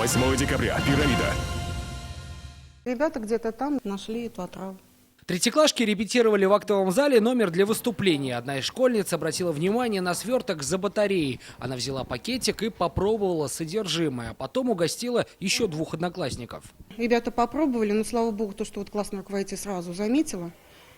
8 декабря. Пирамида. Ребята где-то там нашли эту отраву. Третьеклашки репетировали в актовом зале номер для выступления. Одна из школьниц обратила внимание на сверток за батареей. Она взяла пакетик и попробовала содержимое, а потом угостила еще 2 одноклассников. Ребята попробовали, но, слава богу, то, что вот классная руководитель сразу заметила.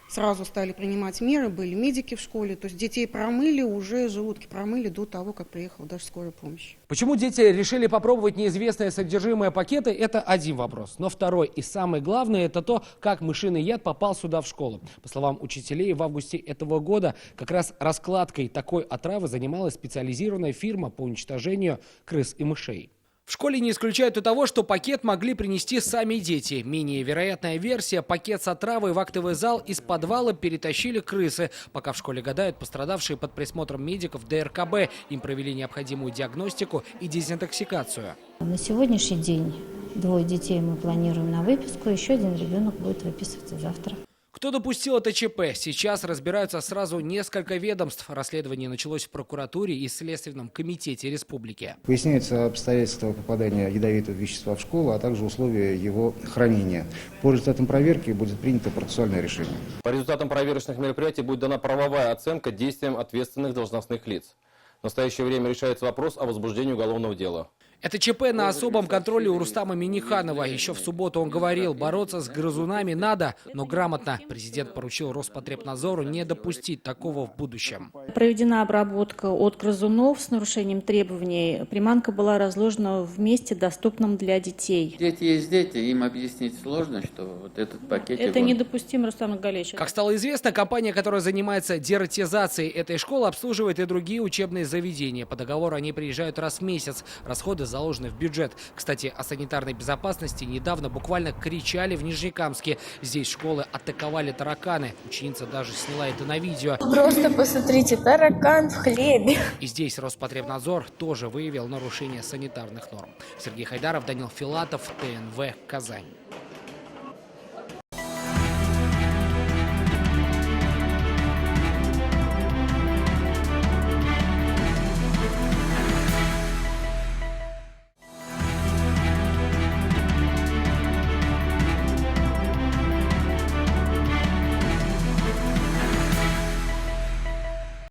Сразу стали принимать меры, были медики в школе. То есть детей промыли, уже желудки промыли до того, как приехала даже скорая помощь. Почему дети решили попробовать неизвестное содержимое пакета, это один вопрос. Но второй и самый главный, это то, как мышиный яд попал сюда в школу. По словам учителей, в августе этого года как раз раскладкой такой отравы занималась специализированная фирма по уничтожению крыс и мышей. В школе не исключают и того, что пакет могли принести сами дети. Менее вероятная версия – пакет с отравой в актовый зал из подвала перетащили крысы. Пока в школе гадают, пострадавшие под присмотром медиков ДРКБ. Им провели необходимую диагностику и дезинтоксикацию. На сегодняшний день 2 детей мы планируем на выписку, еще 1 ребенок будет выписываться завтра. Кто допустил это ЧП? Сейчас разбираются сразу несколько ведомств. Расследование началось в прокуратуре и Следственном комитете республики. Выясняются обстоятельства попадания ядовитого вещества в школу, а также условия его хранения. По результатам проверки будет принято процессуальное решение. По результатам проверочных мероприятий будет дана правовая оценка действиям ответственных должностных лиц. В настоящее время решается вопрос о возбуждении уголовного дела. Это ЧП на особом контроле у Рустама Минниханова. Еще в субботу он говорил, бороться с грызунами надо, но грамотно. Президент поручил Роспотребнадзору не допустить такого в будущем. Проведена обработка от грызунов с нарушением требований. Приманка была разложена в месте, доступном для детей. Дети есть дети, им объяснить сложно, что вот этот пакетик... Это недопустимо, Рустам Нургалиевич. Как стало известно, компания, которая занимается дератизацией этой школы, обслуживает и другие учебные заведения. По договору они приезжают раз в месяц. Расходы заложены в бюджет. Кстати, о санитарной безопасности недавно буквально кричали в Нижнекамске. Здесь школы атаковали тараканы. Ученица даже сняла это на видео. Просто посмотрите, таракан в хлебе. И здесь Роспотребнадзор тоже выявил нарушение санитарных норм. Сергей Хайдаров, Данил Филатов, ТНВ, Казань.